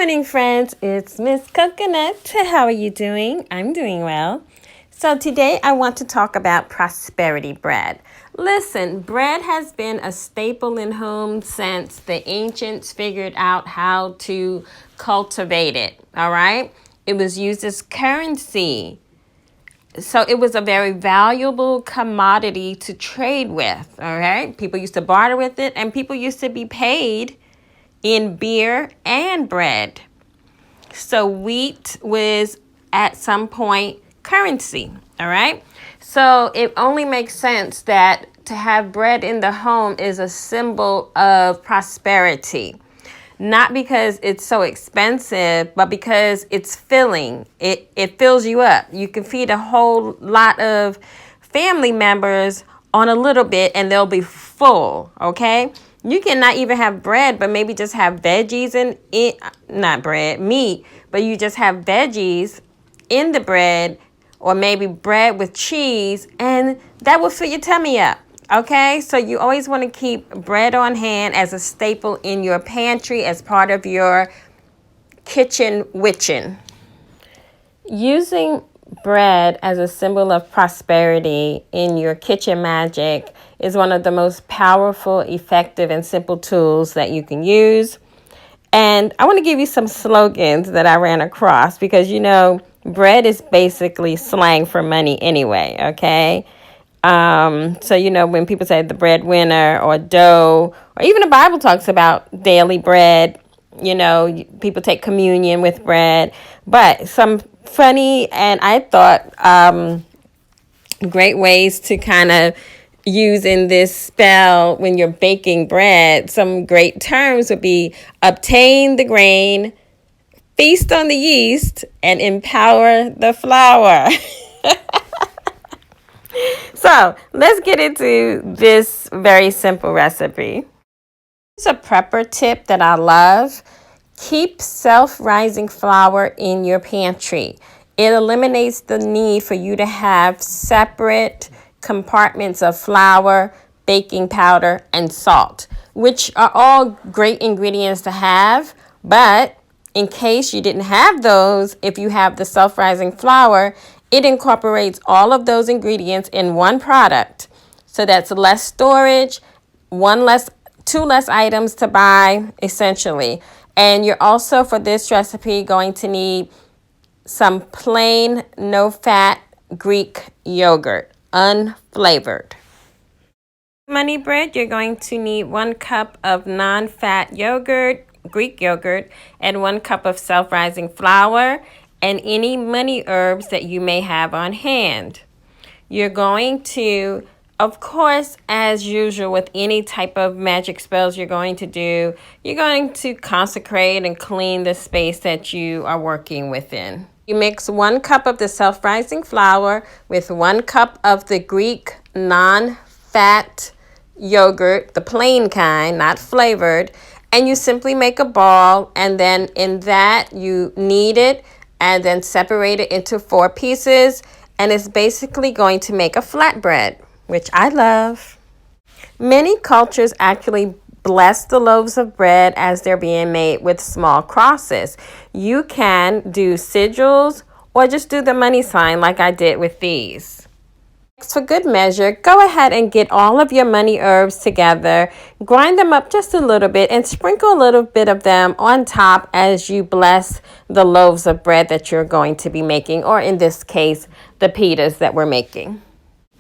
Morning, friends. It's Miss Coconut. How are you doing? I'm doing well. So today I want to talk about prosperity bread. Listen, bread has been a staple in homes since the ancients figured out how to cultivate it. All right. It was used as currency. So it was a very valuable commodity to trade with. All right. People used to barter with it, and people used to be paid in beer and bread. So wheat was at some point currency, all right? So it only makes sense that to have bread in the home is a symbol of prosperity. Not because it's so expensive, but because it's filling. It fills you up. You can feed a whole lot of family members on a little bit and they'll be full, okay? You cannot even have bread, but maybe just have veggies in it, not bread, meat, but you just have veggies in the bread, or maybe bread with cheese, and that will fill your tummy up. Okay, so you always want to keep bread on hand as a staple in your pantry as part of your kitchen witchin. Using bread as a symbol of prosperity in your kitchen magic is one of the most powerful, effective, and simple tools that you can use. And I want to give you some slogans that I ran across because, bread is basically slang for money anyway, okay? So, when people say the breadwinner or dough, or even the Bible talks about daily bread, people take communion with bread. But some funny and I thought great ways to kind of use in this spell when you're baking bread, some great terms would be obtain the grain, feast on the yeast, and empower the flour. So let's get into this very simple recipe. It's a prepper tip that I love. Keep self-rising flour in your pantry. It eliminates the need for you to have separate compartments of flour, baking powder, and salt, which are all great ingredients to have. But in case you didn't have those, if you have the self-rising flour, it incorporates all of those ingredients in one product. So that's less storage, two less items to buy, essentially. And you're also, for this recipe, going to need some plain, no-fat Greek yogurt, unflavored. Money bread, you're going to need 1 cup of non-fat yogurt, Greek yogurt, and 1 cup of self-rising flour, and any money herbs that you may have on hand. You're going to, of course, as usual with any type of magic spells you're going to consecrate and clean the space that you are working within. You mix 1 cup of the self-rising flour with 1 cup of the Greek non-fat yogurt, the plain kind, not flavored, and you simply make a ball, and then in that you knead it and then separate it into 4 pieces, and it's basically going to make a flatbread, which I love. Many cultures actually bless the loaves of bread as they're being made with small crosses. You can do sigils or just do the money sign like I did with these. For good measure, go ahead and get all of your money herbs together, grind them up just a little bit, and sprinkle a little bit of them on top as you bless the loaves of bread that you're going to be making, or in this case, the pitas that we're making.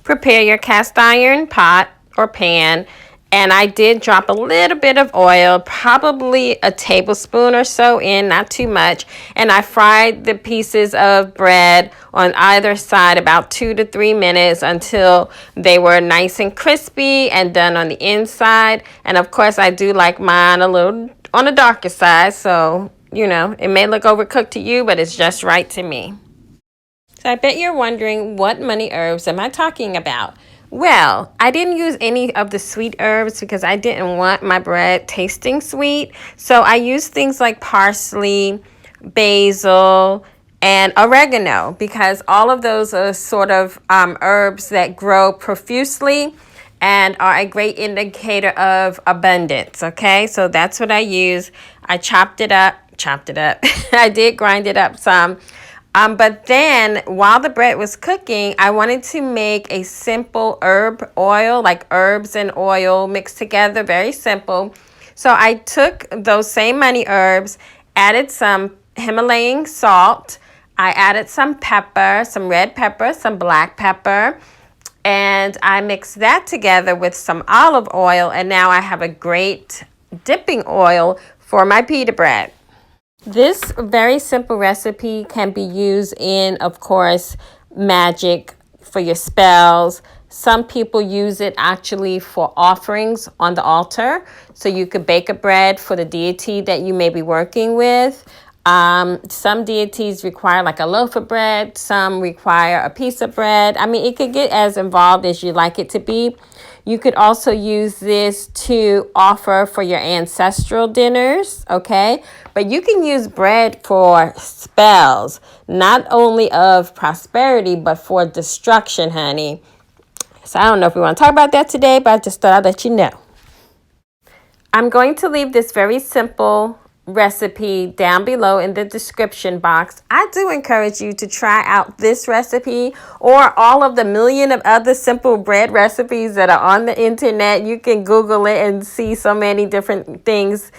Prepare your cast iron pot or pan, and I did drop a little bit of oil, probably a tablespoon or so in, not too much, and I fried the pieces of bread on either side about 2 to 3 minutes until they were nice and crispy and done on the inside. And of course, I do like mine a little on the darker side, so, it may look overcooked to you, but it's just right to me. So I bet you're wondering, what money herbs am I talking about? Well, I didn't use any of the sweet herbs because I didn't want my bread tasting sweet. So I used things like parsley, basil, and oregano because all of those are sort of herbs that grow profusely and are a great indicator of abundance, okay? So that's what I use. I chopped it up chopped it up. I did grind it up some. But then while the bread was cooking, I wanted to make a simple herb oil, like herbs and oil mixed together, very simple. So I took those same money herbs, added some Himalayan salt. I added some pepper, some red pepper, some black pepper, and I mixed that together with some olive oil, and now I have a great dipping oil for my pita bread. This very simple recipe can be used in, of course, magic for your spells. Some people use it actually for offerings on the altar. So you could bake a bread for the deity that you may be working with. Some deities require like a loaf of bread. Some require a piece of bread. I mean, it could get as involved as you like it to be. You could also use this to offer for your ancestral dinners, okay? But you can use bread for spells, not only of prosperity, but for destruction, honey. So I don't know if we want to talk about that today, but I just thought I'd let you know. I'm going to leave this very simple recipe down below in the description box. I do encourage you to try out this recipe or all of the million of other simple bread recipes that are on the internet. You can Google it and see so many different things.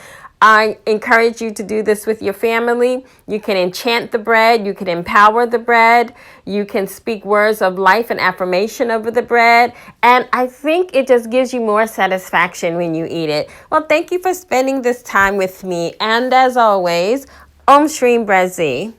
I encourage you to do this with your family. You can enchant the bread. You can empower the bread. You can speak words of life and affirmation over the bread. And I think it just gives you more satisfaction when you eat it. Well, thank you for spending this time with me. And as always, Om Shrim Brazi.